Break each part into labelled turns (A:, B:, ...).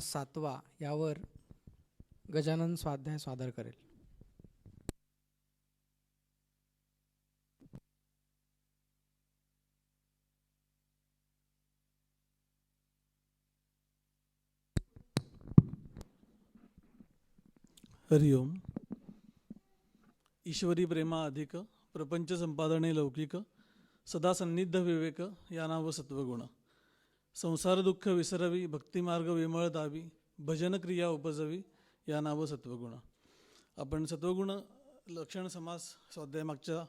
A: 7वा यावर गजानन स्वाध्याय सादर करेल.
B: हरिओम. ईश्वरी प्रेमा अधिक प्रपंच संपादने लौकिक सदा सन्निध विवेक या नाव सत्वगुण. संसार दुःख विसरवी भक्तिमार्ग विमळ दावी भजन क्रिया उपजवी या नाव सत्वगुण. आपण सत्वगुण लक्षण समास स्वाध्याय मागच्या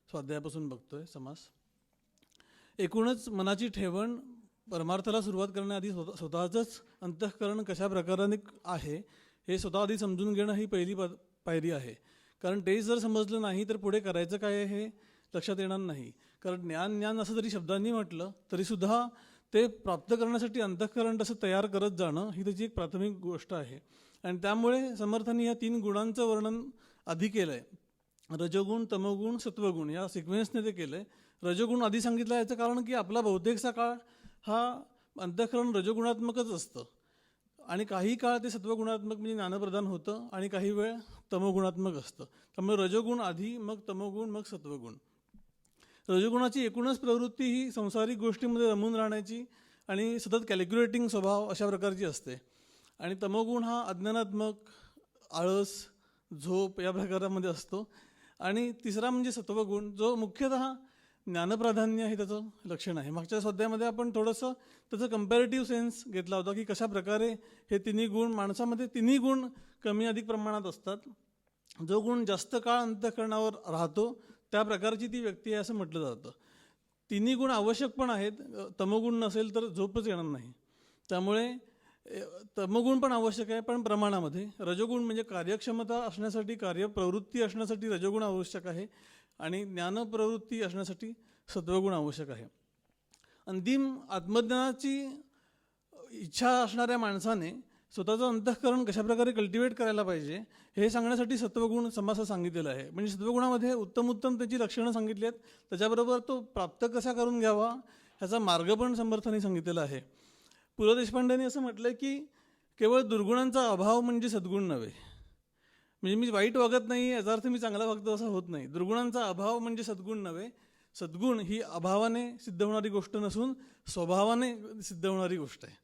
B: स्वाध्यायापासून बघतोय. समास एकूणच मनाची ठेवण परमार्थाला सुरुवात करण्याआधी स्वतःचंच अंतःकरण कशा प्रकाराने आहे हे स्वतः आधी समजून घेणं ही पहिली पायरी आहे. कारण तेच जर समजलं नाही तर पुढे करायचं काय हे लक्षात येणार नाही. कारण ज्ञान असं जरी शब्दांनी म्हटलं तरीसुद्धा ते प्राप्त करण्यासाठी अंतःकरण तसं तयार करत जाणं ही त्याची एक प्राथमिक गोष्ट आहे. आणि त्यामुळे समर्थांनी या 3 गुणांचं वर्णन आधी केलं आहे. रजोगुण, तमोगुण, सत्वगुण या सिक्वेन्सने ते केलं आहे. रजोगुण आधी सांगितलं याचं कारण की आपला बहुतेकसा काळ हा अंतःकरण रजोगुणात्मकच असतं आणि काही काळ ते सत्वगुणात्मक म्हणजे ज्ञानप्रदान होतं आणि काही वेळ तमोगुणात्मक असतं. त्यामुळे रजोगुण आधी, मग तमोगुण, मग सत्वगुण. रजोगुणाची एकूणच प्रवृत्ती ही संसारिक गोष्टींमध्ये रमून राहण्याची आणि सतत कॅल्क्युलेटिंग स्वभाव अशा प्रकारची असते. आणि तमोगुण हा अज्ञानात्मक, आळस, झोप या प्रकारामध्ये असतो. आणि तिसरा म्हणजे सत्वगुण जो मुख्यतः ज्ञानप्राधान्य हे त्याचं लक्षण आहे. मागच्या स्वाध्यायामध्ये आपण थोडंसं त्याचं कंपॅरेटिव्ह सेन्स घेतला होता की कशा प्रकारे हे तिन्ही गुण माणसामध्ये तिन्ही गुण कमी अधिक प्रमाणात असतात. जो गुण जास्त काळ अंतःकरणावर राहतो त्या प्रकारची ती व्यक्ती आहे असं म्हटलं जातं. तिन्ही गुण आवश्यक पण आहेत. तमोगुण नसेल तर झोपच येणार नाही. त्यामुळे तमोगुण पण आवश्यक आहे पण प्रमाणामध्ये. रजोगुण म्हणजे कार्यक्षमता असण्यासाठी, कार्यप्रवृत्ती असण्यासाठी रजोगुण आवश्यक आहे आणि ज्ञानप्रवृत्ती असण्यासाठी सत्वगुण आवश्यक आहे. अंतिम आत्मज्ञानाची इच्छा असणाऱ्या माणसाने स्वतःचं अंतःकरण कशाप्रकारे कल्टिवेट करायला पाहिजे हे सांगण्यासाठी सत्वगुण समासात सांगितलेलं आहे. म्हणजे सत्वगुणामध्ये उत्तम त्याची लक्षणं सांगितली आहेत. त्याच्याबरोबर तो प्राप्त कसा करून घ्यावा ह्याचा मार्ग पण समर्थांनी सांगितलेला आहे. पु ल देशपांडेंनी असं म्हटलं की केवळ दुर्गुणांचा अभाव म्हणजे सद्गुण नव्हे. म्हणजे मी वाईट वागत नाही याचा अर्थ मी चांगला वागतो असं होत नाही. दुर्गुणांचा अभाव म्हणजे सद्गुण नव्हे. सद्गुण ही अभावाने सिद्ध होणारी गोष्ट नसून स्वभावाने सिद्ध होणारी गोष्ट आहे.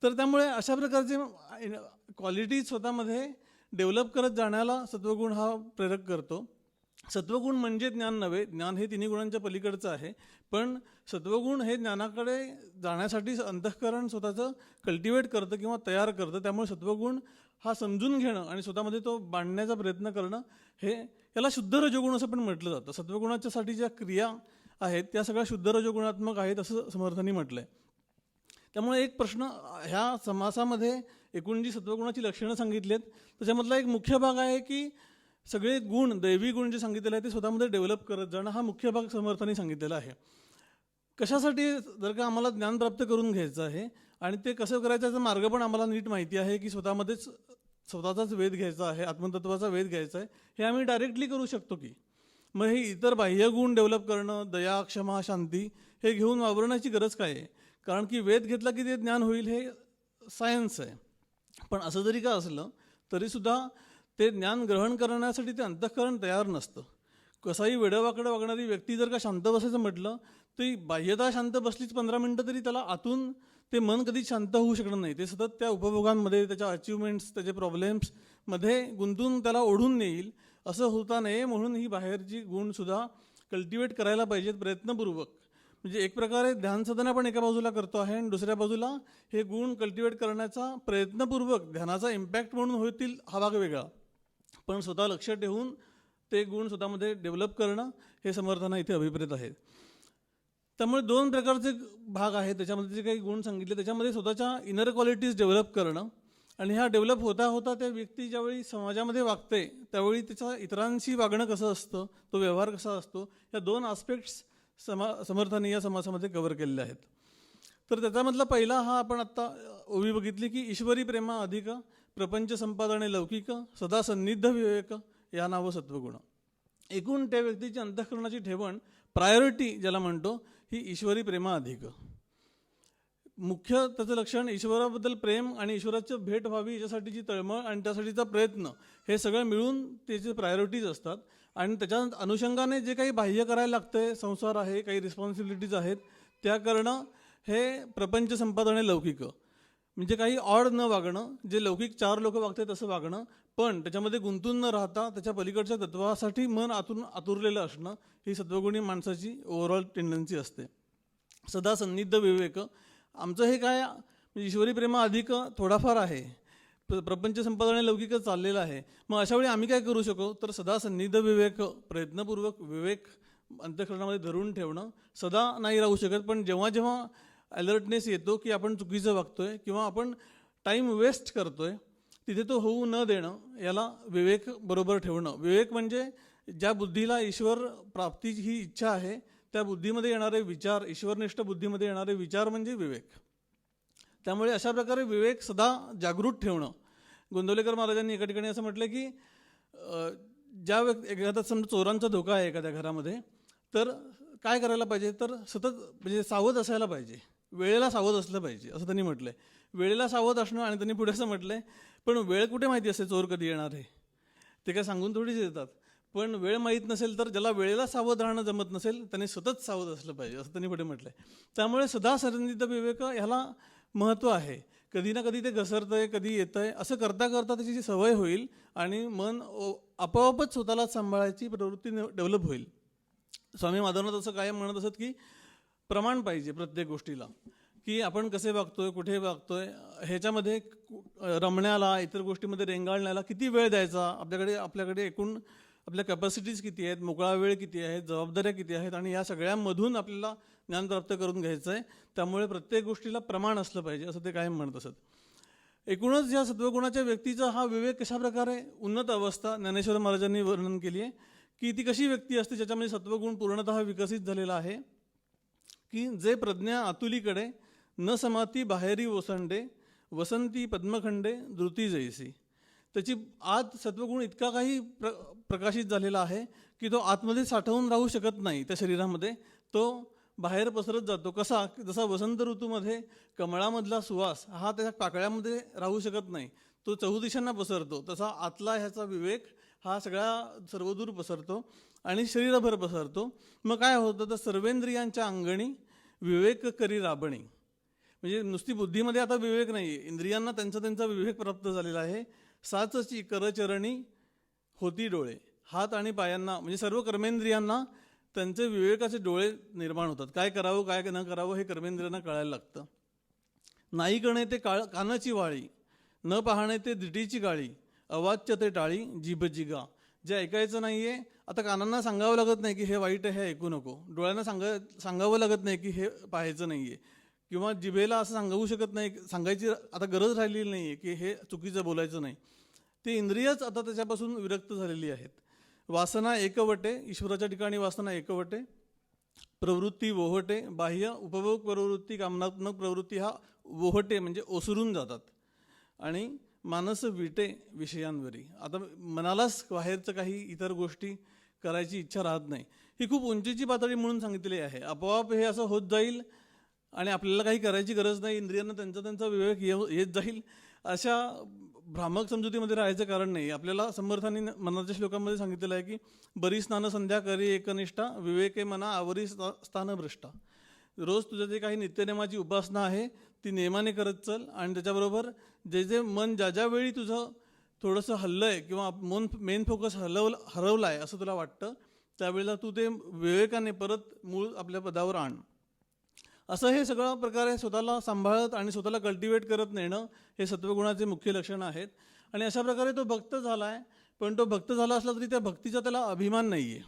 B: तर त्यामुळे अशा प्रकारचे क्वालिटी स्वतःमध्ये डेव्हलप करत जाण्याला सत्वगुण हा प्रेरक करतो. सत्वगुण म्हणजे ज्ञान नव्हे. ज्ञान हे तिन्ही गुणांच्या पलीकडचं आहे. पण सत्वगुण हे ज्ञानाकडे जाण्यासाठी अंतःकरण स्वतःचं कल्टिवेट करतं किंवा तयार करतं. त्यामुळे सत्वगुण हा समजून घेणं आणि स्वतःमध्ये तो बांधण्याचा प्रयत्न करणं हे याला शुद्ध रजोगुण असं पण म्हटलं जातं. सत्वगुणाच्यासाठी ज्या क्रिया आहेत त्या सगळ्या शुद्ध रजोगुणात्मक आहेत असं समर्थांनी म्हटलं आहे. त्यामुळे एक प्रश्न ह्या समासामध्ये एकूण जी सत्वगुणाची लक्षणं सांगितली आहेत त्याच्यामधला एक मुख्य भाग आहे की सगळे गुण, दैवी गुण जे सांगितलेले आहे ते स्वतःमध्ये डेव्हलप करत जाणं हा मुख्य भाग समर्थांनी सांगितलेला आहे. कशासाठी? जर का आम्हाला ज्ञान प्राप्त करून घ्यायचं आहे आणि ते कसं करायचं याचा मार्ग पण आम्हाला नीट माहिती आहे की स्वतःमध्येच स्वतःचाच वेध घ्यायचा आहे, आत्मतत्वाचा वेध घ्यायचा आहे. हे आम्ही डायरेक्टली करू शकतो की मग हे इतर बाह्य गुण डेव्हलप करणं, दया, क्षमा, शांती हे घेऊन वावरण्याची गरज काय आहे? कारण की वेध घेतला की ते ज्ञान होईल हे सायन्स आहे. पण असं जरी का असलं तरीसुद्धा ते ज्ञान ग्रहण करण्यासाठी ते अंतःकरण तयार नसतं. कसाही वेडवाकडं वागणारी व्यक्ती जर का शांत बसायचं म्हटलं तरी बाह्यता शांत बसलीच 15 मिनटं तरी त्याला आतून ते मन कधीच शांत होऊ शकणार नाही. ते सतत त्या उपभोगांमध्ये, त्याच्या अचिव्हमेंट्स, त्याचे प्रॉब्लेम्समध्ये गुंतून त्याला ओढून नेईल. असं होता नये म्हणून ही बाहेरची गुणसुद्धा कल्टिवेट करायला पाहिजेत प्रयत्नपूर्वक. म्हणजे एक प्रकारे ध्यानसाधना पण एका बाजूला करतो आहे आणि दुसऱ्या बाजूला हे गुण कल्टिवेट करण्याचा प्रयत्नपूर्वक ध्यानाचा इम्पॅक्ट म्हणून होतील हा भाग वेगळा. पण स्वतः लक्ष ठेवून ते गुण स्वतःमध्ये डेव्हलप करणं हे समर्थांना इथे अभिप्रेत आहेत. त्यामुळे 2 प्रकारचे भाग आहेत त्याच्यामध्ये जे काही गुण सांगितले. त्याच्यामध्ये स्वतःच्या इनर क्वालिटीज डेव्हलप करणं आणि ह्या डेव्हलप होता होता त्या व्यक्ती ज्यावेळी समाजामध्ये वागते त्यावेळी त्याचा इतरांशी वागणं कसं असतं, तो व्यवहार कसा असतो, या 2 आस्पेक्ट्स समर्थांनी या समासामध्ये कव्हर केलेले आहेत. तर त्याच्यामधला पहिला हा आपण आत्ता ओवी बघितली की ईश्वरी प्रेमा अधिक प्रपंच संपादने लौकिक सदा सन्निध विवेक या नाव सत्वगुण. एकूण त्या व्यक्तीची अंतःकरणाची ठेवण, प्रायोरिटी ज्याला म्हणतो, ही ईश्वरी प्रेमा अधिक. मुख्य त्याचं लक्षण ईश्वराबद्दल प्रेम आणि ईश्वराचं भेट व्हावी याच्यासाठीची तळमळ आणि त्यासाठीचा प्रयत्न, हे सगळं मिळून त्याचे प्रायोरिटीज असतात. आणि त्याच्या अनुषंगाने जे काही बाह्य करायला लागतंय, संसार आहे, काही रिस्पॉन्सिबिलिटीज आहेत, त्या करणं, हे प्रपंच संपादने लौकिक. म्हणजे काही ऑड न वागणं, जे लौकिक 4 लोक वागतात तसं वागणं, पण त्याच्यामध्ये गुंतून न राहता त्याच्या पलीकडच्या तत्वासाठी मन आतून आतुरलेलं असणं, ही सत्वगुणी माणसाची ओव्हरऑल टेंडन्सी असते. सदा सन्निध विवेक, आमचं हे काय म्हणजे ईश्वरी प्रेमा अधिक थोडाफार आहे, प्रपंच संपादने लौकिकच चाललेलं आहे. मग अशावेळी आम्ही काय करू शकू, तर सदा सन्निध विवेक, प्रयत्नपूर्वक विवेक अंतःकरणामध्ये धरून ठेवणं. सदा नाही राहू शकत, पण जेव्हा जेव्हा अलर्टनेस येतो की आपण चुकीचं वागतोय किंवा आपण टाईम वेस्ट करतोय, तिथे तो होऊ न देणं, याला विवेक बरोबर ठेवणं. विवेक म्हणजे ज्या बुद्धीला ईश्वर प्राप्तीची ही इच्छा आहे, त्या बुद्धीमध्ये येणारे विचार, ईश्वरनिष्ठ बुद्धीमध्ये येणारे विचार म्हणजे विवेक. त्यामुळे अशा प्रकारे विवेक सदा जागृत ठेवणं. गोंदवलेकर महाराजांनी एका ठिकाणी असं म्हटलं की ज्या एखादा समजा चोरांचा धोका आहे एखाद्या घरामध्ये, तर काय करायला पाहिजे, तर सतत म्हणजे सावध असायला पाहिजे, वेळेला सावध असलं पाहिजे, असं त्यांनी म्हटलंय. वेळेला सावध असणं. आणि त्यांनी पुढे असं म्हटलंय, पण वेळ कुठे माहिती असते चोर कधी येणार आहे, ते काय सांगून थोडीच येतात. पण वेळ माहीत नसेल, तर ज्याला वेळेला सावध राहणं जमत नसेल त्याने सतत सावध असलं पाहिजे, असं त्यांनी पुढे म्हटलंय. त्यामुळे सदा सन्निध विवेक ह्याला महत्त्व आहे. कधी ना कधी ते घसरतंय, कधी येतंय, असं करता करता त्याची जी सवय होईल आणि मन आपोआपच स्वतःला सांभाळायची प्रवृत्ती डेव्हलप होईल. स्वामी माधवनाथ असं कायम म्हणत असत की प्रमाण पाहिजे प्रत्येक गोष्टीला, की आपण कसे वागतोय, कुठे वागतोय, ह्याच्यामध्ये रमण्याला, इतर गोष्टीमध्ये रेंगाळण्याला किती वेळ द्यायचा, आपल्याकडे एकूण आपल्या कॅपॅसिटीज किती आहेत, मोकळा वेळ किती आहे, जबाबदाऱ्या किती आहेत, आणि या सगळ्यांमधून आपल्याला ज्ञान प्राप्त करून घ्यायचं आहे. त्यामुळे प्रत्येक गोष्टीला प्रमाण असलं पाहिजे, असं ते कायम म्हणत असत. एकूणच या सत्वगुणाच्या व्यक्तीचा हा विवेक कशा प्रकारे उन्नत अवस्था ज्ञानेश्वर महाराजांनी वर्णन केली आहे, की ती कशी व्यक्ती असते ज्याच्यामध्ये सत्वगुण पूर्णतः विकसित झालेला आहे, की जे प्रज्ञा आतुलीकडे न समाती बाहेरी ओसंडे, वसंती पद्मखंडे धृती जैसी. त्याची आत सत्वगुण इतका काही प्रकाशित झालेला आहे की तो आतमध्ये साठवून राहू शकत नाही त्या शरीरामध्ये, तो बाहेर पसरत जातो. कसा, जसा वसंत ऋतूमध्ये कमळामधला सुवास हा त्याच्या पाकळ्यामध्ये राहू शकत नाही, तो चहूदिशांना पसरतो, तसा आतला ह्याचा विवेक हा सगळ्या सर्वदूर पसरतो आणि शरीरभर पसरतो. मग काय होतं, तर सर्वेंद्रियांच्या अंगणी विवेक करी राबणी. म्हणजे नुसती बुद्धीमध्ये आता विवेक नाही, इंद्रियांना त्यांचा विवेक प्राप्त झालेला आहे. साचची करचरणी होती डोळे, हात आणि पायांना म्हणजे सर्व कर्मेंद्रियांना त्यांचे विवेकाचे डोळे निर्माण होतात. काय करावं काय न करावं हे कर्मेंद्रियांना कळायला लागतं. नाही कणे ते कानाची वाळी, न पाहणे ते दिटीची गाळी, अवाच्य ते टाळी जीभ जिगा. जे ऐकायचं नाहीये, आता कानांना सांगावं लागत नाही की हे वाईट आहे, हे ऐकू नको. डोळ्यांना सांगावं लागत नाही की हे पाहायचं नाहीये, किंवा जिभेला असं सांगू शकत नाही, सांगायची आता गरज राहिलेली नाहीये की हे चुकीचं बोलायचं नाही. ते इंद्रियच आता त्याच्यापासून विरक्त झालेली आहेत. वासना एकवटे, ईश्वराच्या ठिकाणी वासना एकवटे, प्रवृत्ती वोहटे, बाह्य उपभोग प्रवृत्ती, कामनात्मक प्रवृत्ती हा वोहटे म्हणजे ओसरून जातात, आणि मानस विटे विषयांवरी. आता मनालाच बाहेरचं काही इतर गोष्टी करायची इच्छा राहत नाही. ही खूप उंचीची पातळी म्हणून सांगितलेली आहे. आपोआप हे असं होत जाईल आणि आपल्याला काही करायची गरज नाही, इंद्रियांना त्यांचा विवेक येत जाईल. अशा भ्रामक समजुतीमध्ये राहायचं कारण नाही. आपल्याला समर्थांनी मनाच्या श्लोकांमध्ये सांगितलेलं आहे की बरी स्नान संध्या करी एकनिष्ठा, विवेके मना आवरी स्थान भ्रष्टा. रोज तुझं जे काही नित्यनेमाची उपासना आहे ती नियमाने करत चल, आणि त्याच्याबरोबर जे मन ज्या वेळी तुझं थोडंसं हल्लंय किंवा मेन फोकस हरवला आहे असं तुला वाटतं, त्यावेळेला तू ते विवेकाने परत मूळ आपल्या पदावर आण. असं हे सगळं प्रकारे स्वतःला सांभाळत आणि स्वतःला कल्टिवेट करत नेणं हे सत्वगुणाचे मुख्य लक्षणं आहेत. आणि अशा प्रकारे तो भक्त झाला आहे, पण तो भक्त झाला असला तरी त्या भक्तीचा त्याला अभिमान नाही आहे.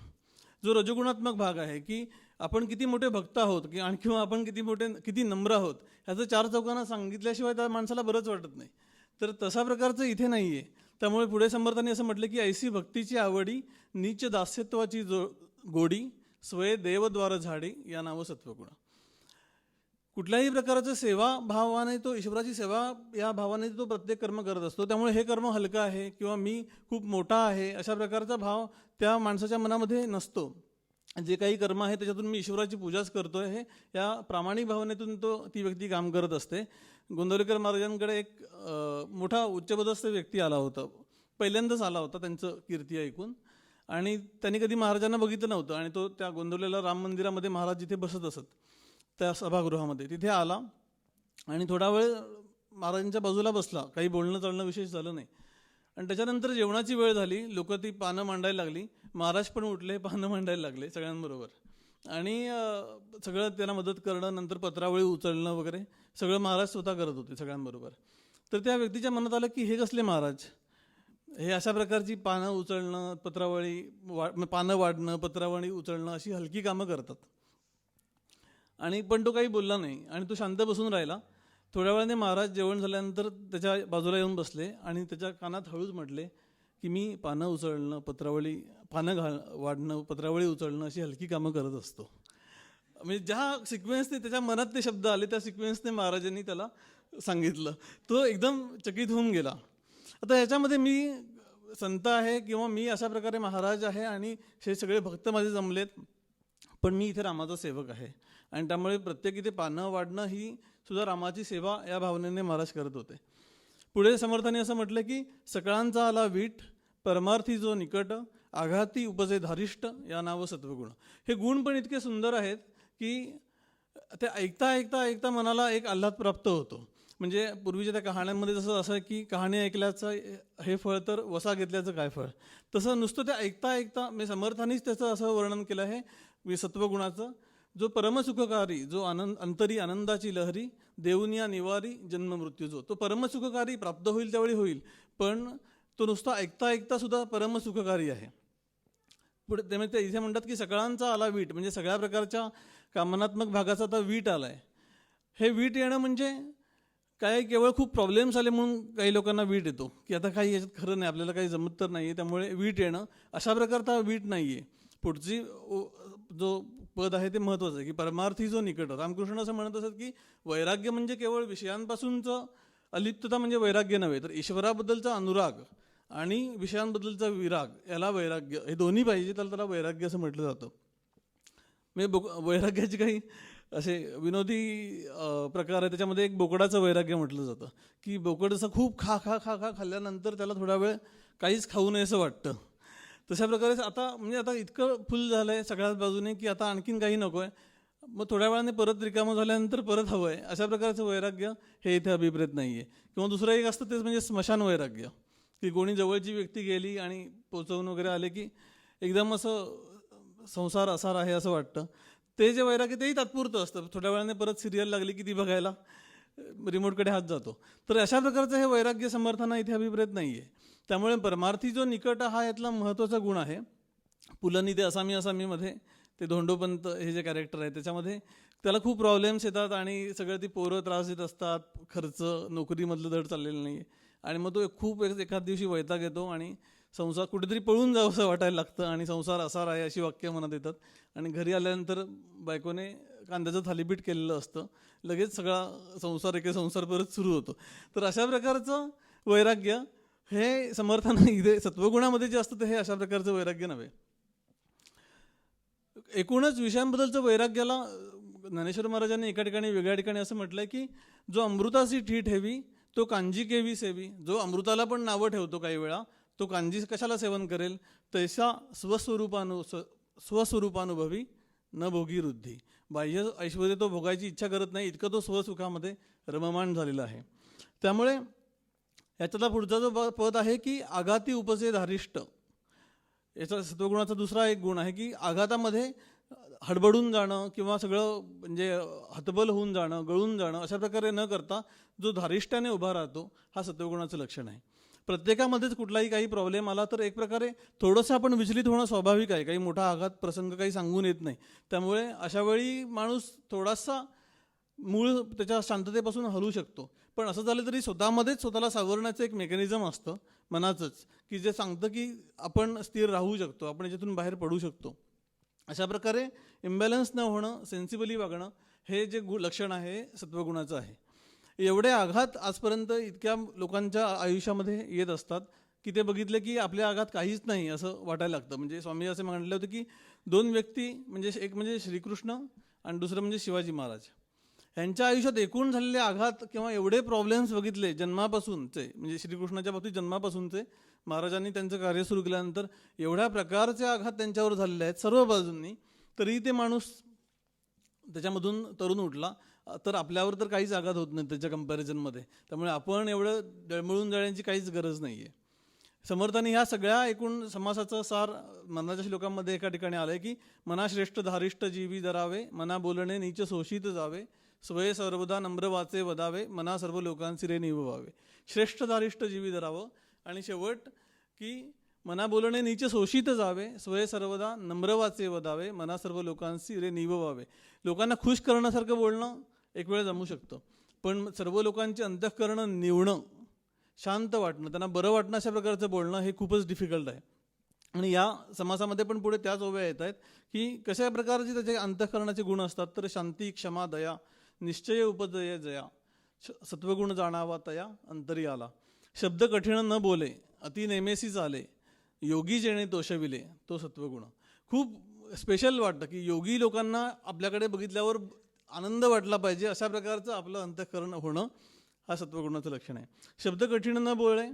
B: जो रजोगुणात्मक भाग आहे की आपण किती मोठे भक्त आहोत किंवा आपण किती नम्र आहोत, ह्याचं 4 चौघांना सांगितल्याशिवाय त्या माणसाला बरंच वाटत नाही. तर तशा प्रकारचं इथे नाही आहे. त्यामुळे पुढे समर्थांनी असं म्हटलं की ऐसी भक्तीची आवडी, नीच दास्यत्वाची गोडी, स्वय देवद्वार झाडी, या नावं सत्वगुण. कुठल्याही प्रकारचं सेवा भावाने, तो ईश्वराची सेवा या भावाने तो प्रत्येक कर्म करत असतो. त्यामुळे हे कर्म हलकं आहे किंवा मी खूप मोठा आहे अशा प्रकारचा भाव त्या माणसाच्या मनामध्ये नसतो. जे काही कर्म आहे त्याच्यातून मी ईश्वराची पूजाच करतोय हे या प्रामाणिक भावनेतून ती व्यक्ती काम करत असते. गोंदवलेकर महाराजांकडे एक मोठा उच्चपदस्थ व्यक्ती आला होता, पहिल्यांदाच आला होता त्यांचं कीर्ती ऐकून, आणि त्यांनी कधी महाराजांना बघितलं नव्हतं. आणि तो त्या गोंदवलेला राम मंदिरामध्ये महाराज जिथे बसत असत त्या सभागृहामध्ये तिथे आला आणि थोडा वेळ महाराजांच्या बाजूला बसला. काही बोलणं चालणं विशेष झालं नाही. आणि त्याच्यानंतर जेवणाची वेळ झाली, लोक ती पानं मांडायला लागली, महाराज पण उठले, पानं मांडायला लागले सगळ्यांबरोबर. आणि सगळं त्याला मदत करणं, नंतर पत्रावळी उचलणं वगैरे सगळं महाराज स्वतः करत होते सगळ्यांबरोबर. तर त्या व्यक्तीच्या मनात आलं की हे कसले महाराज, हे अशा प्रकारची पानं उचलणं, पत्रावळी पानं वाढणं, पत्रावळी उचलणं अशी हलकी कामं करतात. आणि पण तो काही बोलला नाही आणि तो शांत बसून राहिला. थोड्या वेळाने महाराज जेवण झाल्यानंतर त्याच्या बाजूला येऊन बसले आणि त्याच्या कानात हळूच म्हटले की मी पानं उचलणं, पानं वाढणं, पत्रावळी उचलणं अशी हलकी कामं करत असतो. म्हणजे ज्या सिक्वेन्सने त्याच्या मनात ते शब्द आले त्या सिक्वेन्सने महाराजांनी त्याला सांगितलं. तो एकदम चकित होऊन गेला. आता याच्यामध्ये मी संत आहे किंवा मी अशा प्रकारे महाराज आहे आणि हे सगळे भक्त माझे जमलेत, पण मी इथे रामाचा सेवक आहे. आणि त्यामुळे प्रत्येक इथे पानं वाढणं ही सुद्धा रामाची सेवा या भावनेने महाराज करत होते. पुढे समर्थांनी असं म्हटलं की सकळांचा आला वीट, परमार्थी जो निकट, आघाती उपजे धारिष्ट, या नाव सत्वगुण. हे गुण पण इतके सुंदर आहेत की ते ऐकता ऐकता ऐकता मनाला एक आल्हाद प्राप्त होतो. म्हणजे पूर्वीच्या त्या कहाण्यांमध्ये जसं असं की कहाणी ऐकल्याचं हे फळ तर वसा घेतल्याचं काय फळ, तसं नुसतं ते ऐकता ऐकता मी समर्थांनीच त्याचं असं वर्णन केलं आहे सत्वगुणाचं. जो परमसुखकारी, जो अंतरी आनंदाची लहरी, देऊनिया निवारी जन्म मृत्यू, तो परमसुखकारी प्राप्त होईल त्यावेळी होईल, पण तो नुसता ऐकता ऐकता सुद्धा परमसुखकारी आहे. पुढे ते इथे म्हणतात की सगळ्यांचा आला वीट, म्हणजे सगळ्या प्रकारच्या कामनात्मक भागाचा आता वीट आलाय. हे वीट येणं म्हणजे काय, केवळ खूप प्रॉब्लेम्स आले म्हणून काही लोकांना वीट येतो की आता काही याच्यात खरं नाही, आपल्याला काही जमत तर नाही आहे त्यामुळे वीट येणं, अशा प्रकारचा वीट नाही आहे. पुढची जो पद आहे ते महत्त्वाचं आहे की परमार्थी जो निकट. रामकृष्ण असं म्हणत असत की वैराग्य म्हणजे केवळ विषयांपासूनचं अलिप्तता म्हणजे वैराग्य नव्हे, तर ईश्वराबद्दलचा अनुराग आणि विषयांबद्दलचा विराग, याला वैराग्य, हे दोन्ही पाहिजे, त्याला वैराग्य असं म्हटलं जातं. म्हणजे वैराग्याची काही असे विनोदी प्रकार आहे. त्याच्यामध्ये एक बोकडाचं वैराग्य म्हटलं जातं की बोकड असं खूप खा खा खा खा खाल्ल्यानंतर त्याला थोडा वेळ काहीच खाऊ नये असं वाटतं. तशा प्रकारे आता इतकं फुल झालं आहे सगळ्याच बाजूने की आता आणखीन काही नको आहे, मग थोड्या वेळाने परत रिकामं झाल्यानंतर परत हवं आहे, अशा प्रकारचं वैराग्य हे इथे अभिप्रेत नाही आहे. किंवा दुसरं एक असतं तेच म्हणजे स्मशान वैराग्य, की कोणी जवळची व्यक्ती गेली आणि पोचवून वगैरे आले की एकदम असं संसार असार आहे असं वाटतं. ते जे वैराग्य तेही तात्पुरतं असतं, थोड्या वेळाने परत सिरियल लागली की ती बघायला रिमोटकडे हात जातो. तर अशा प्रकारचं हे वैराग्य समर्थांना इथे अभिप्रेत नाही आहे. त्यामुळे परमार्थी जो निकट हा यातला महत्त्वाचा गुण आहे. पुलंनी ते असामीमध्ये ते धोंडोपंत हे जे कॅरेक्टर आहे त्याच्यामध्ये त्याला खूप प्रॉब्लेम्स येतात आणि सगळं ती पोरं त्रास देत असतात, खर्च, नोकरीमधलं धड चाललेलं नाही आहे, आणि मग तो खूप एखाद दिवशी वैताग येतो आणि संसार कुठेतरी पळून जावं असं वाटायला लागतं आणि संसार असार आहे अशी वाक्य मनात येतात. आणि घरी आल्यानंतर बायकोने कांद्याचं थालीपीठ केलेलं असतं, लगेच सगळा संसार परत सुरू होतो. तर अशा प्रकारचं वैराग्य हे समर्थांना इथे सत्वगुणामध्ये जे असतं ते हे अशा प्रकारचं वैराग्य नव्हे. एकूणच विषयांबद्दलचं वैराग्याला ज्ञानेश्वर महाराजांनी एका ठिकाणी वेगळ्या ठिकाणी असं म्हटलंय की जो अमृताची ठी ठेवी तो कांजी केवी सेवी. जो अमृताला पण नावं ठेवतो काही वेळा, तो कांजी कशाला सेवन करेल, तैसा स्वस्वरूपानुभवी न भोगी वृद्धी. बाह्य ऐश्वर्य तो भोगायची इच्छा करत नाही, इतकं तो स्वसुखामध्ये रममाण झालेला आहे. त्यामुळे याच्यातला पुढचा जो पद आहे की आघाती उपजे धारिष्ट, याचा सत्वगुणाचा दुसरा एक गुण आहे की आघातामध्ये हडबडून जाणं किंवा सगळं म्हणजे हतबल होऊन जाणं, गळून जाणं अशा प्रकारे न करता जो धारिष्ट्याने उभा राहतो हा सत्वगुणाचं लक्षण आहे. प्रत्येकामध्येच कुठलाही काही प्रॉब्लेम आला तर एक प्रकारे थोडंसं आपण विचलित होणं स्वाभाविक आहे. काही मोठा आघात प्रसंग काही सांगून येत नाही, त्यामुळे अशा वेळी माणूस थोडासा मूळ त्याच्या शांततेपासून हलू शकतो. पण असं झालं तरी स्वतःमध्येच स्वतःला सावरण्याचं एक मेकॅनिझम असतं मनाचंच, की जे सांगतं की आपण स्थिर राहू शकतो, आपण याच्यातून बाहेर पडू शकतो. अशा प्रकारे इम्बॅलन्स न होणं, सेन्सिबली वागणं हे जे लक्षण आहे सत्वगुणाचं आहे. एवढे आघात आजपर्यंत इतक्या लोकांच्या आयुष्यामध्ये येत असतात की ते बघितलं की आपल्या आघात काहीच नाही असं वाटायला लागतं. म्हणजे स्वामी असे म्हटले होते की दोन व्यक्ती म्हणजे एक म्हणजे श्रीकृष्ण आणि दुसरं म्हणजे शिवाजी महाराज, यांच्या आयुष्यात एकूण झालेले आघात किंवा एवढे प्रॉब्लेम्स बघितले जन्मापासूनचे, म्हणजे श्रीकृष्णाच्या बाबतीत जन्मापासूनचे, महाराजांनी त्यांचं कार्य सुरू केल्यानंतर एवढ्या प्रकारचे आघात त्यांच्यावर झालेले आहेत सर्व बाजूंनी, तरी ते माणूस त्याच्यामधून तरुण उठला. तर आपल्यावर तर काहीच आघात होत नाही त्याच्या कंपॅरिझनमध्ये. त्यामुळे आपण एवढं डळमळून जाण्याची काहीच गरज नाही आहे. समर्थांनी ह्या सगळ्या एकूण समासाचं सार मनाच्या श्लोकांमध्ये एका ठिकाणी आलंय की मना श्रेष्ठ धारिष्ठ जीवी धरावे, मना बोलणे नीच शोषित जावे, स्वये सर्वदा नम्र वाचे वदावे, मना सर्व लोकांसी रे निववावे. श्रेष्ठ धारिष्ठ जीवी धरावं आणि शेवट की मना बोलणे नीच शोषित जावे, स्वये सर्वदा नम्र वाचे वदावे, मना सर्व लोकांसी रे निववावे. लोकांना खुश करण्यासारखं बोलणं एक वेळ जमू शकतं, पण सर्व लोकांचे अंतःकरण निवणं, शांत वाटणं, त्यांना बरं वाटणं अशा प्रकारचं बोलणं हे खूपच डिफिकल्ट आहे. आणि या समासामध्ये पण पुढे त्याच ओव्या येत आहेत की कशा प्रकारचे त्याचे अंतःकरणाचे गुण असतात. तर शांती, क्षमा, दया, निश्चय उपजय जया, सत्वगुण जाणावा तया अंतरी आला, शब्द कठीण न बोले, अति नेमेसी चाले, योगी जेणे तोषविले तो सत्वगुण. खूप स्पेशल वाटतं की योगी लोकांना आपल्याकडे बघितल्यावर आनंद वाटला पाहिजे, अशा प्रकारचं आपलं अंतःकरण होणं हा सत्वगुणाचं लक्षण आहे. शब्द कठीण न बोलणे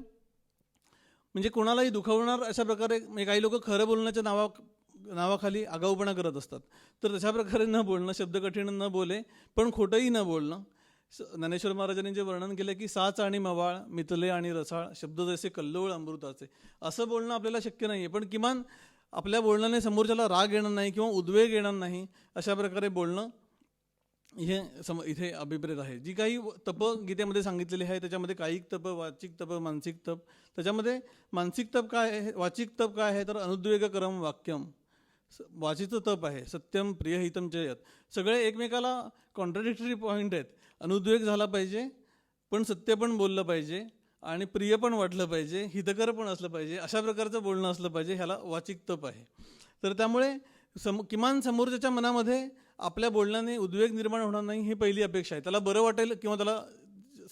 B: म्हणजे कोणालाही दुखावणार अशा प्रकारे, म्हणजे काही लोक खरं बोलण्याच्या नावाखाली आगाऊपणा करत असतात, तर तशा प्रकारे न बोलणं, शब्द कठीण न बोले पण खोटंही न बोलणं. ज्ञानेश्वर महाराजांनी जे वर्णन केलं की साच आणि मवाळ, मितले आणि रसाळ, शब्द जैसे कल्लोळ अमृताचे, असं बोलणं आपल्याला शक्य नाही आहे, पण किमान आपल्या बोलण्याने समोरच्याला राग येणार नाही किंवा उद्वेग येणार नाही अशा प्रकारे बोलणं हे इथे अभिप्रेत आहे. जी काही तप गीतेमध्ये सांगितलेली आहे त्याच्यामध्ये कायिक तप, वाचिक तप, मानसिक तप. त्याच्यामध्ये मानसिक तप काय आहे, वाचिक तप काय आहे, तर अनुद्वेगकरम वाक्यम, वाचीचं तप आहे, सत्यम प्रियहितम चयत. सगळे एकमेकाला कॉन्ट्राडिक्टरी पॉईंट आहेत. अनुद्वेग झाला पाहिजे पण सत्य पण बोललं पाहिजे आणि प्रिय पण वाटलं पाहिजे, हितकर पण असलं पाहिजे, अशा प्रकारचं बोलणं असलं पाहिजे, ह्याला वाचिक तप आहे. तर त्यामुळे किमान समोरच्याच्या मनामध्ये आपल्या बोलण्याने उद्वेग निर्माण होणार नाही ही पहिली अपेक्षा आहे. त्याला बरं वाटेल किंवा त्याला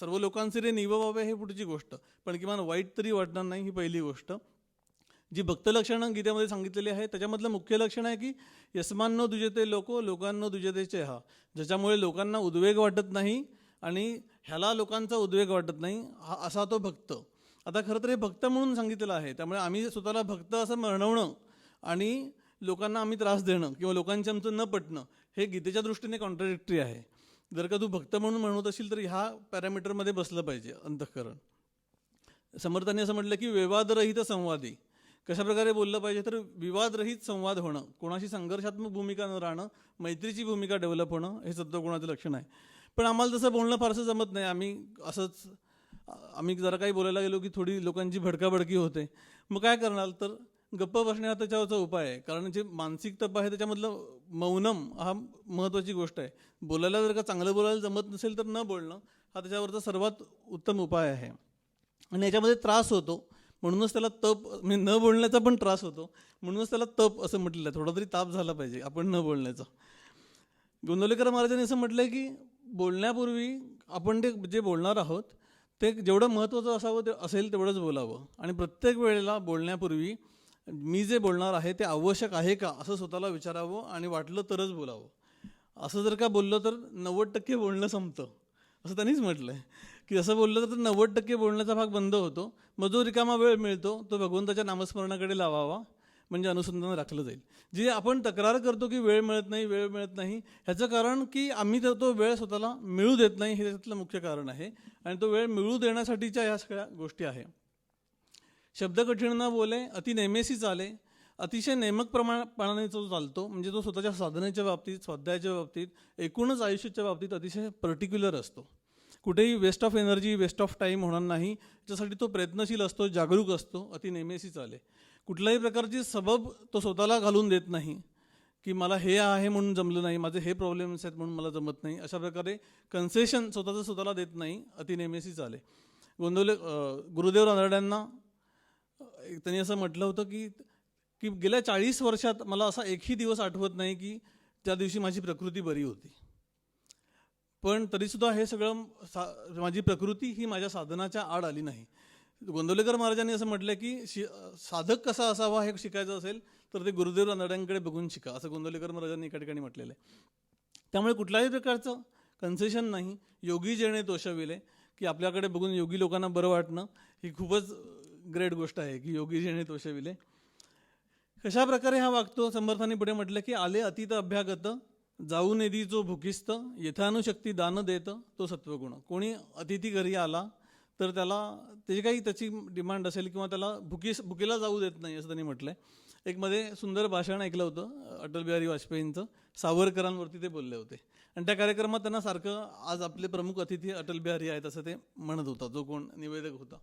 B: सर्व लोकांचे रे निववावे हे पुढची गोष्ट, पण किमान वाईट तरी वाटणार नाही ही पहिली गोष्ट. जी भक्त लक्षणं गीतेमध्ये सांगितलेली आहे त्याच्यामधलं मुख्य लक्षण आहे की यस्मान्नो दुजते लोको लोकांनो दुजते चेहा, ज्याच्यामुळे लोकांना उद्वेग वाटत नाही आणि ह्याला लोकांचा उद्वेग वाटत नाही, हा असा तो भक्त. आता खरं तर हे भक्त म्हणून सांगितलेलं आहे, त्यामुळे आम्ही स्वतःला भक्त असं म्हणवणं आणि लोकांना आम्ही त्रास देणं किंवा लोकांच्या आमचं न पटणं हे गीतेच्या दृष्टीने कॉन्ट्राडिक्टरी आहे. जर का तू भक्त म्हणून म्हणत असेल तर ह्या पॅरामीटरमध्ये बसलं पाहिजे अंतःकरण. समर्थांनी असं म्हटलं की विवादरहित संवादी. कशा प्रकारे बोललं पाहिजे, तर विवादरहित संवाद होणं, कोणाशी संघर्षात्मक भूमिका न राहणं, मैत्रीची भूमिका डेव्हलप होणं हे सत्वगुणाचं लक्षण आहे. पण आम्हाला तसं बोलणं फारसं जमत नाही. आम्ही जरा काही बोलायला गेलो की थोडी लोकांची भडकाभडकी होते. मग काय करणार, तर गप्प बसणे हा त्याच्यावरचा उपाय आहे. कारण जे मानसिक तप आहे त्याच्यामधलं मौनम हा महत्त्वाची गोष्ट आहे. बोलायला जर का चांगलं बोलायला जमत नसेल तर न बोलणं हा त्याच्यावरचा सर्वात उत्तम उपाय आहे. आणि याच्यामध्ये त्रास होतो म्हणूनच त्याला तप, म्हणजे न बोलण्याचा पण त्रास होतो म्हणूनच त्याला तप असं म्हटलेलं आहे. थोडा तरी ताप झाला पाहिजे आपण न बोलण्याचा. गोंदवलेकर महाराजांनी असं म्हटलं आहे की बोलण्यापूर्वी आपण ते जे बोलणार आहोत ते जेवढं महत्त्वाचं असावं ते असेल तेवढंच बोलावं. आणि प्रत्येक वेळेला बोलण्यापूर्वी मी जे बोलणार आहे ते आवश्यक आहे का असं स्वतःला विचारावं आणि वाटलं तरच बोलावं. असं जर का बोललं तर 90% बोलणं संपतं असं त्यांनीच म्हटलं आहे की असं बोललं तर 90% बोलण्याचा भाग बंद होतो. मग जो रिकामा वेळ मिळतो तो भगवंताच्या नामस्मरणाकडे लावावा, म्हणजे अनुसंधान राखलं जाईल. जे आपण तक्रार करतो की वेळ मिळत नाही ह्याचं कारण की आम्ही तो वेळ स्वतःला मिळू देत नाही, हे त्याच्यातलं मुख्य कारण आहे. आणि तो वेळ मिळू देण्यासाठीच्या ह्या सगळ्या गोष्टी आहे. शब्द कठीण न बोले, अति नेमेसी चाले, अतिशय नेमकपणाने जो चालतो, म्हणजे तो स्वतःच्या साधनेच्या बाबतीत, स्वाध्यायाच्या बाबतीत, एकूणच आयुष्याच्या बाबतीत अतिशय पर्टिक्युलर असतो. कुठेही waste of energy, waste of time होणार नाही, त्याच्यासाठी तो प्रयत्नशील असतो, जागरूक असतो. अति नेमेसी चाले, कुठल्याही प्रकारची सबब तो स्वतःला घालून देत नाही की मला हे आहे म्हणून जमलं नाही, माझे हे प्रॉब्लेम्स आहेत म्हणून मला जमत नाही, अशा प्रकारे कन्सेशन स्वतःला देत नाही. अति नेमेसी चाले. गुरुदेव रानड्यांना त्यांनी असं म्हटलं होतं की गेल्या 40 वर्षात मला असा एकही दिवस आठवत नाही की त्या दिवशी माझी प्रकृती बरी होती, पण तरीसुद्धा हे सगळं माझी प्रकृती ही माझ्या साधनाच्या आड आली नाही. गोंदवलेकर महाराजांनी असं म्हटलं की साधक कसा असावा हे शिकायचं असेल तर ते गुरुदेव रानड्यांकडे बघून शिका, असं गोंदवलेकर महाराजांनी एका ठिकाणी म्हटलेलं आहे. त्यामुळे कुठल्याही प्रकारचं कन्सेशन नाही. योगी जेणे तोषविले, की आपल्याकडे बघून योगी लोकांना बरं वाटणं ही खूपच ग्रेट गोष्ट आहे की योगी जेणे तोषविले. कशा प्रकारे हा वागतो, समर्थांनी पुढे म्हटलं की आले अतीत अभ्यागत, जाऊ नेदी जो भुकिस्त, यथानुशक्ती दान देत तो सत्वगुण. कोणी अतिथी घरी आला तर त्याला त्याची काही त्याची डिमांड असेल किंवा त्याला भुकेला जाऊ देत नाही असं त्यांनी म्हटलंय. एक मध्ये सुंदर भाषण ऐकलं होतं अटल बिहारी वाजपेयींचं, सावरकरांवरती ते बोलले होते. आणि त्या कार्यक्रमात त्यांना सारखं आज आपले प्रमुख अतिथी अटल बिहारी आहेत असं ते म्हणत होता, जो कोण निवेदक होता.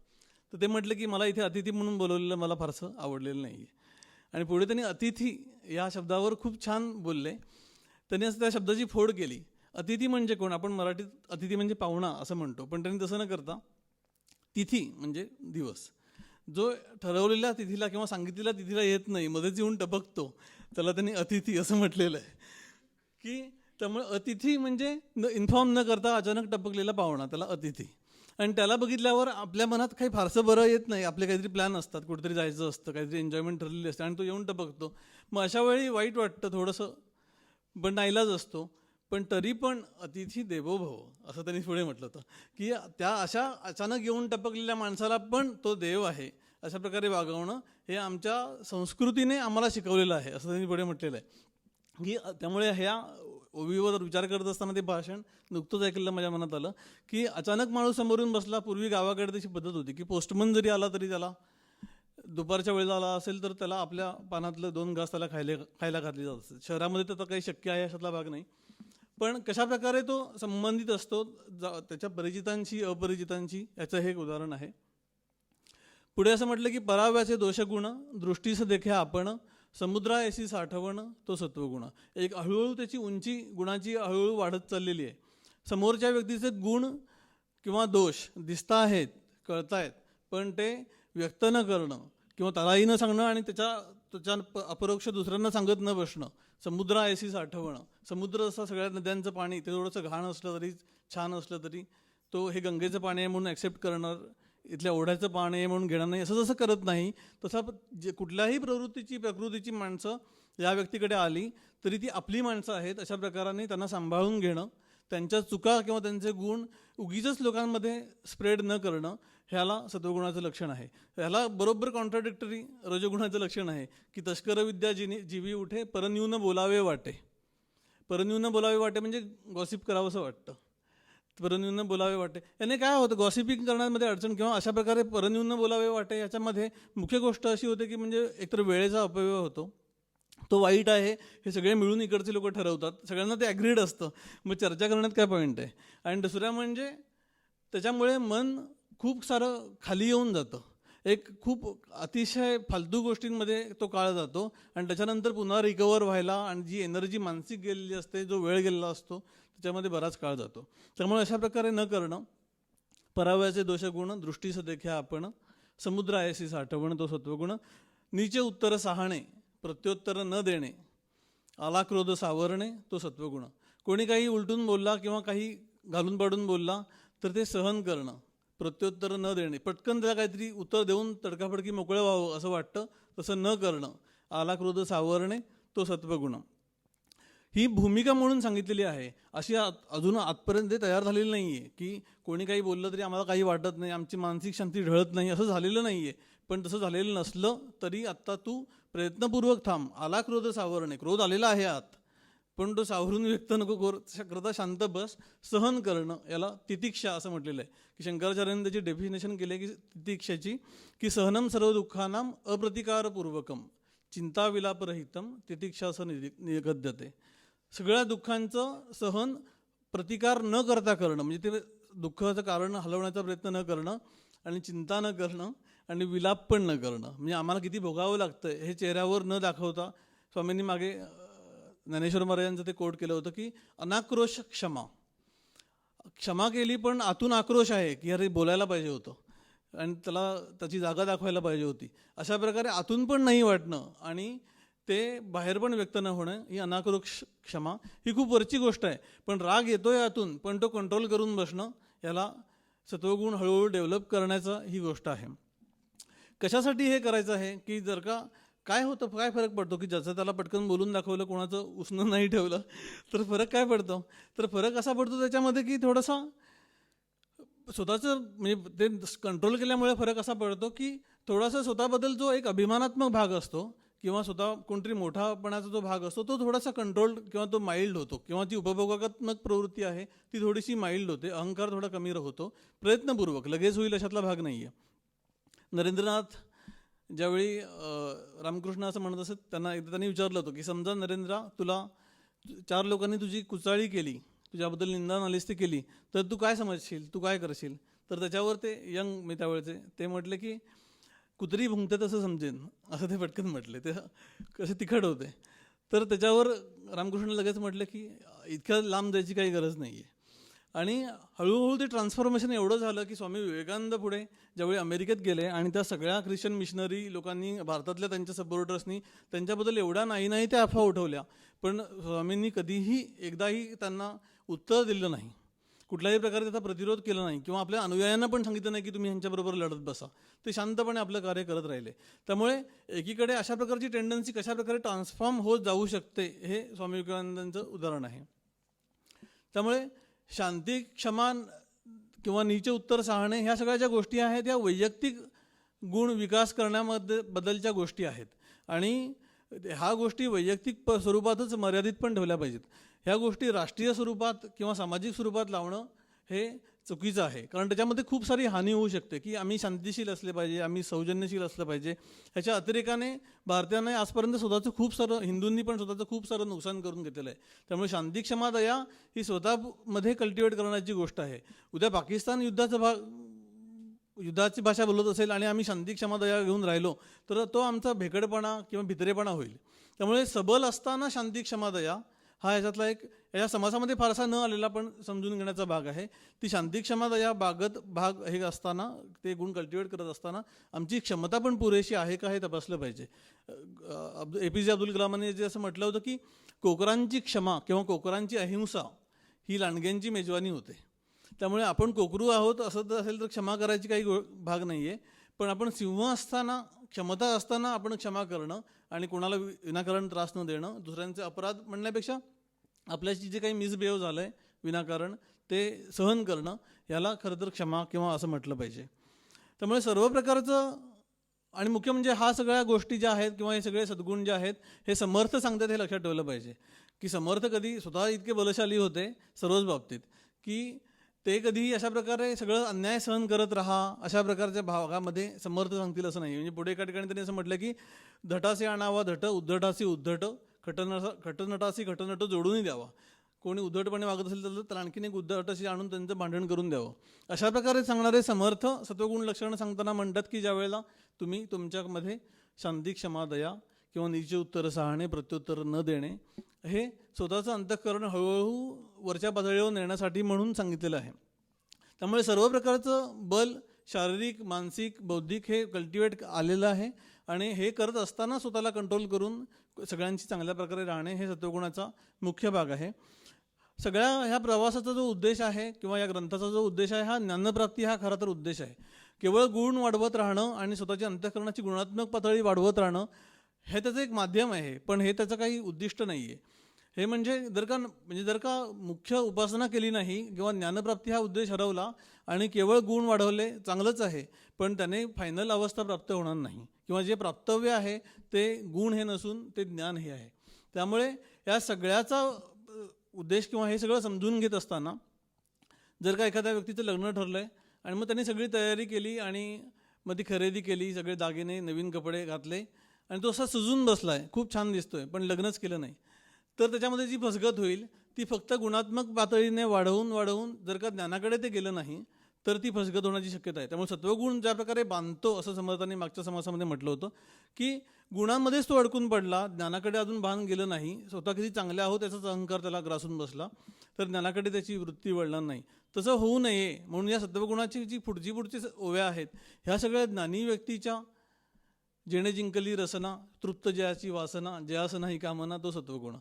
B: तर ते म्हटलं की मला इथे अतिथी म्हणून बोलवलेलं मला फारसं आवडलेलं नाही आहे. आणि पुढे त्यांनी अतिथी या शब्दावर खूप छान बोलले. त्यांनी असं त्या शब्दाची फोड केली. अतिथी म्हणजे कोण, आपण मराठीत अतिथी म्हणजे पाहुणा असं म्हणतो, पण त्यांनी तसं न करता तिथी म्हणजे दिवस, जो ठरवलेल्या तिथीला किंवा सांगितलेल्या तिथीला येत नाही, मध्येच येऊन टपकतो, त्याला त्यांनी अतिथी असं म्हटलेलं आहे. की त्यामुळे अतिथी म्हणजे इन्फॉर्म न करता अचानक टपकलेला पाहुणा, त्याला अतिथी. आणि त्याला बघितल्यावर आपल्या मनात काही फारसं बरं येत नाही, आपले काहीतरी प्लॅन असतात, कुठेतरी जायचं असतं, काहीतरी एन्जॉयमेंट ठरलेली असते आणि तो येऊन टपकतो. मग अशा वेळी वाईट वाटतं थोडंसं, पण नाईलाज असतो. पण तरी पण अतिथी देवो भव असं त्यांनी पुढे म्हटलं होतं की त्या अशा अचानक येऊन टपकलेल्या माणसाला पण तो देव आहे अशा प्रकारे वागवणं हे आमच्या संस्कृतीने आम्हाला शिकवलेलं आहे असं त्यांनी पुढे म्हटलेलं आहे. की त्यामुळे ह्या ओवीवर विचार करत असताना ते भाषण नुकतंच ऐकलेलं माझ्या मनात आलं की अचानक माणूस समोरून बसला. पूर्वी गावाकडे तशी पद्धत होती की पोस्टमन जरी आला तरी त्याला दुपारच्या वेळेला आला असेल तर त्याला आपल्या पानातलं 2 घास त्याला खायला घातली जात असते. शहरामध्ये तर काही शक्य आहे अशातला भाग नाही. पण कशा प्रकारे तो संबंधित असतो त्याच्या परिचितांशी अपरिचितांशी, याचं हे एक उदाहरण आहे. पुढे असं म्हटलं की पराव्याचे दोषगुण दृष्टीस देखे आपण, समुद्राएसी साठवण तो सत्वगुण. एक हळूहळू त्याची उंची गुणाची हळूहळू वाढत चाललेली आहे. समोरच्या व्यक्तीचे गुण किंवा दोष दिसता आहेत, कळतायत, पण ते व्यक्त न करणं किंवा त्यालाही न सांगणं आणि त्याच्या अपरोक्ष दुसऱ्यांना सांगत न बसणं. समुद्राएसी साठवणं, समुद्र असा सगळ्या नद्यांचं पाणी ते थोडंसं घाण असलं तरी छान असलं तरी तो हे गंगेचं पाणी आहे म्हणून ॲक्सेप्ट करणार, इथल्या ओढ्याचं पाणी आहे म्हणून घेणार नाही, असं जसं करत नाही तसं जे कुठल्याही प्रकृतीची माणसं या व्यक्तीकडे आली तरी ती आपली माणसं आहेत अशा प्रकाराने त्यांना सांभाळून घेणं, त्यांच्या चुका किंवा त्यांचे गुण उगीचच लोकांमध्ये स्प्रेड न करणं, ह्याला सत्वगुणाचं लक्षण आहे. ह्याला बरोबर कॉन्ट्राडिक्टरी रजोगुणाचं लक्षण आहे की तस्कर विद्या जीवी उठे, परन्यून बोलावे वाटे. परन्यून बोलावे वाटे म्हणजे गॉसिप करावंसं वाटतं, परन्यून बोलावे वाटे. याने काय होतं, गॉसिपिंग करण्यामध्ये अडचण किंवा अशा प्रकारे परन्यून बोलावे वाटे याच्यामध्ये मुख्य गोष्ट अशी होते की म्हणजे एकतर वेळेचा अपव्यय होतो, तो वाईट आहे हे सगळे मिळून इकडचे लोक ठरवतात, सगळ्यांना ते ॲग्रीड असतं, मग चर्चा करण्यात काय पॉईंट आहे. आणि दुसऱ्या म्हणजे त्याच्यामुळे मन खूप सारं खाली येऊन जातं, एक खूप अतिशय फालतू गोष्टींमध्ये तो काळ जातो आणि त्याच्यानंतर पुन्हा रिकवर व्हायला आणि जी एनर्जी मानसिक गेलेली असते, जो वेळ गेलेला असतो त्याच्यामध्ये बराच काळ जातो. त्यामुळे अशा प्रकारे न करणं. परावयाचे दोषगुण दृष्टीस देखे आपण, समुद्राएसी साठवण तो सत्वगुण. नीचे उत्तर सहाणे प्रत्युत्तर न देणे, आला क्रोध सावरणे तो सत्वगुण. कोणी काही उलटून बोलला किंवा काही घालून पाडून बोलला तर ते सहन करणं, प्रत्युत्तर न देणे, पटकन त्याला काहीतरी उत्तर देऊन तडकाफडकी मोकळं व्हावं असं वाटतं तसं न करणं, आला क्रोध सावरणे तो सत्वगुण. ही भूमिका म्हणून सांगितलेली आहे. अशी अजून आजपर्यंत तयार झालेली नाही आहे की कोणी काही बोललं तरी आम्हाला काही वाटत नाही, आमची मानसिक शांती ढळत नाही, असं झालेलं नाही आहे. पण तसं झालेलं नसलं तरी आत्ता तू प्रयत्नपूर्वक थांब. आला क्रोध सावरणे, क्रोध आलेला आहे आत, पण तो सावरून व्यक्त नको करता शांत बस, सहन करणं, याला तितिक्षा असं म्हटलेलं आहे. की शंकराचार्यांनी त्याची डेफिनेशन केली की तितिक्षाची की सहनम सर्व दुःखानाम अप्रतिकारपूर्वकम चिंताविलापरहितम तितिक्षासं निगद्यते. सगळ्या दुःखांचं सहन प्रतिकार न करता करणं, म्हणजे ते दुःखाचं कारण हलवण्याचा प्रयत्न न करणं आणि चिंता न करणं आणि विलाप पण न करणं. म्हणजे आम्हाला किती भोगावं लागतं हे चेहऱ्यावर न दाखवता. स्वामींनी मागे ज्ञानेश्वर महाराजांचं ते कोट केलं होतं की अनाक्रोश क्षमा. क्षमा केली पण आतून आक्रोश आहे की अरे बोलायला पाहिजे होतं आणि त्याला त्याची जागा दाखवायला पाहिजे होती. अशा प्रकारे आतून पण नाही वाटणं आणि ते बाहेर पण व्यक्त न होणं, ही अनाक्रोश क्षमा. ही खूप वरची गोष्ट आहे. पण राग येतोय आतून पण तो कंट्रोल करून बसणं, याला सत्वगुण हळूहळू डेव्हलप करण्याचा ही गोष्ट आहे. कशासाठी हे करायचं आहे की जर का काय होतं, काय फरक पडतो की ज्याचं त्याला पटकन बोलून दाखवलं, कोणाचं उसनं नाही ठेवलं तर फरक काय पडतो, तर फरक असा पडतो त्याच्यामध्ये की थोडासा स्वतःचं म्हणजे ते कंट्रोल केल्यामुळे फरक असा पडतो की थोडासा स्वतःबद्दल जो एक अभिमानात्मक भाग असतो किंवा स्वतः कोणतरी मोठापणाचा जो भाग असतो तो थोडासा कंट्रोल किंवा तो माइल्ड होतो, किंवा ती उपभोगात्मक प्रवृत्ती आहे ती थोडीशी माइल्ड होते, अहंकार थोडा कमी होतो, प्रयत्नपूर्वक, लगेच होईल अशातला भाग नाही आहे. नरेंद्रनाथ ज्यावेळी रामकृष्ण असं म्हणत असत, त्यांनी विचारलं होतं की समजा नरेंद्रा, तुला 4 लोकांनी तुझी कुचाळी केली, तुझ्याबद्दल निंदा नालिस्ती केली, तर तू काय समजशील, तू काय करशील? तर त्याच्यावर ते यंग मी त्यावेळेचे ते म्हटले की कुत्री भुंकते तसं समजेन, असं ते पटकन म्हटले. ते कसे तिखट होते. तर त्याच्यावर रामकृष्ण लगेच म्हटलं की इतक्या लांब जायची काही गरज नाही आहे. आणि हळूहळू ते ट्रान्सफॉर्मेशन एवढं झालं की स्वामी विवेकानंद पुढे ज्यावेळी अमेरिकेत गेले आणि त्या सगळ्या ख्रिश्चन मिशनरी लोकांनी, भारतातल्या त्यांच्या सपोर्टर्सनी त्यांच्याबद्दल एवढ्या नाही त्या अफवा उठवल्या, पण स्वामींनी कधीही एकदाही त्यांना उत्तर दिलं नाही, कुठल्याही प्रकारे त्याचा प्रतिरोध केला नाही, किंवा आपल्या अनुयायांना पण सांगितलं नाही की तुम्ही ह्यांच्याबरोबर लढत बसा. ते शांतपणे आपलं कार्य करत राहिले. त्यामुळे एकीकडे अशा प्रकारची टेंडन्सी कशा प्रकारे ट्रान्सफॉर्म होत जाऊ शकते हे स्वामी विवेकानंदांचं उदाहरण आहे. त्यामुळे शांती, क्षमा किंवा नीचे उत्तर साहणे ह्या सगळ्या ज्या गोष्टी आहेत या वैयक्तिक गुण विकास करण्यामध्ये बदलच्या गोष्टी आहेत, आणि ह्या गोष्टी वैयक्तिक स्वरूपातच मर्यादित पण ठेवल्या पाहिजेत. ह्या गोष्टी राष्ट्रीय स्वरूपात किंवा सामाजिक स्वरूपात लावणं हे चुकीचं आहे, कारण त्याच्यामध्ये खूप सारी हानी होऊ शकते की आम्ही शांतिशील असले पाहिजे, आम्ही सौजन्यशील असलं पाहिजे. ह्याच्या अतिरेकाने भारतीयांनी आजपर्यंत स्वतःचं खूप सारं, हिंदूंनी पण स्वतःचं खूप सारं नुकसान करून घेतलेलं आहे. त्यामुळे शांती, क्षमा, दया ही स्वतःमध्ये कल्टिवेट करण्याची गोष्ट आहे. उद्या पाकिस्तान युद्धाची भाषा बोलत असेल आणि आम्ही शांती, क्षमा, दया घेऊन राहिलो तर तो आमचा भेकडपणा किंवा भित्रेपणा होईल. त्यामुळे सबल असताना शांती, क्षमा, दया हा ह्याच्यातला एक या समाजामध्ये फारसा न आलेला पण समजून घेण्याचा भाग आहे. ती शांती, क्षमा, दया भाग हे असताना, ते गुण कल्टिवेट करत असताना आमची क्षमता पण पुरेशी आहे का हे तपासलं पाहिजे. APJ अब्दुल कलामांनी जे असं म्हटलं होतं की कोकरांची क्षमा किंवा कोकरांची अहिंसा ही लांडग्यांची मेजवानी होते. त्यामुळे आपण कोकरू आहोत असं तर असेल तर क्षमा करायची काही भाग नाही आहे, पण आपण सिंह असताना, क्षमता असताना आपण क्षमा करणं आणि कोणाला विनाकारण त्रास न देणं, दुसऱ्यांचे अपराध म्हणण्यापेक्षा आपल्याशी जे काही मिसबिहेव झालं आहे विनाकारण ते सहन करणं, याला खरं तर क्षमा किंवा असं म्हटलं पाहिजे. त्यामुळे सर्व प्रकारचं, आणि मुख्य म्हणजे हा सगळ्या गोष्टी ज्या आहेत किंवा हे सगळे सद्गुण जे आहेत हे समर्थ सांगतात हे लक्षात ठेवलं पाहिजे की समर्थ कधी स्वतः इतके बलशाली होते सर्वच बाबतीत की ते कधीही अशा प्रकारे सगळं अन्याय सहन करत राहा अशा प्रकारच्या भागामध्ये समर्थ सांगतील असं नाही. म्हणजे पुढे एका ठिकाणी त्यांनी असं म्हटलं की धटासे आणावा धट, उद्धटासी उद्धट, खटनटासी खटनट जोडूनही द्यावा. कोणी उद्धटपणे वागत असेल तर त्याला आणखीन एक उद्धटाशी आणून त्यांचं भांडण करून द्यावं. अशा प्रकारे सांगणारे समर्थ सत्वगुण लक्षणं सांगताना म्हणतात की ज्या वेळेला तुम्ही तुमच्यामध्ये शांती, क्षमा, दया किंवा नीचे उत्तर साहणे, प्रत्युत्तर न देणे हे स्वतःचं अंतःकरण हळूहळू वरच्या पातळीवर नेण्यासाठी म्हणून सांगितलेलं आहे. त्यामुळे सर्व प्रकारचं बल, शारीरिक, मानसिक, बौद्धिक हे कल्टिवेट आलेलं आहे, आणि हे करत असताना स्वतःला कंट्रोल करून सगळ्यांशी चांगल्या प्रकारे राहणे हे सत्वगुणाचा मुख्य भाग आहे. सगळ्या ह्या प्रवासाचा जो उद्देश आहे किंवा या ग्रंथाचा जो उद्देश आहे हा ज्ञानप्राप्ती हा खरा तर उद्देश आहे. केवळ गुण वाढवत राहणं आणि स्वतःची अंतःकरणाची गुणात्मक पातळी वाढवत राहणं हे त्याचं एक माध्यम आहे, पण हे त्याचं काही उद्दिष्ट नाही आहे. हे म्हणजे जर का मुख्य उपासना केली नाही किंवा ज्ञानप्राप्ती हा उद्देश हरवला आणि केवळ गुण वाढवले चांगलंच आहे, पण त्याने फायनल अवस्था प्राप्त होणार नाही, किंवा जे प्राप्तव्य आहे ते गुण हे नसून ते ज्ञान हे आहे. त्यामुळे या सगळ्याचा उद्देश किंवा हे सगळं समजून घेत असताना जर का एखाद्या व्यक्तीचं लग्न ठरलं आहे आणि मग त्यांनी सगळी तयारी केली आणि मग ती खरेदी केली, सगळे दागिने नवीन कपडे घातले आणि तो असा सुजून बसला आहे, खूप छान दिसतोय, पण लग्नच केलं नाही, तर त्याच्यामध्ये जी फसगत होईल ती फक्त गुणात्मक पातळीने वाढवून जर का ज्ञानाकडे ते गेलं नाही तर ती फसगत होण्याची शक्यता आहे. त्यामुळे सत्वगुण ज्या प्रकारे बांधतो असं समर्थांनी मागच्या समासामध्ये म्हटलं होतं की गुणांमध्येच तो अडकून पडला, ज्ञानाकडे अजून भान गेलं नाही, स्वतः किती चांगले आहोत त्याचाच अहंकार त्याला ग्रासून बसला, तर ज्ञानाकडे त्याची वृत्ती वळणार नाही. तसं होऊ नये म्हणून या सत्वगुणाची जी पुढची ओव्या आहेत ह्या सगळ्या ज्ञानी व्यक्तीच्या जेणे जिंकली रसना, तृप्त जयाची वासना, जयासना ही कामना तो सत्वगुण,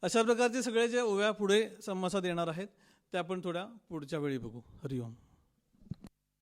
B: अशा प्रकारचे सगळे जे ओव्या पुढे समासात येणार आहेत त्या आपण थोड्या पुढच्या वेळी बघू. हरिओम.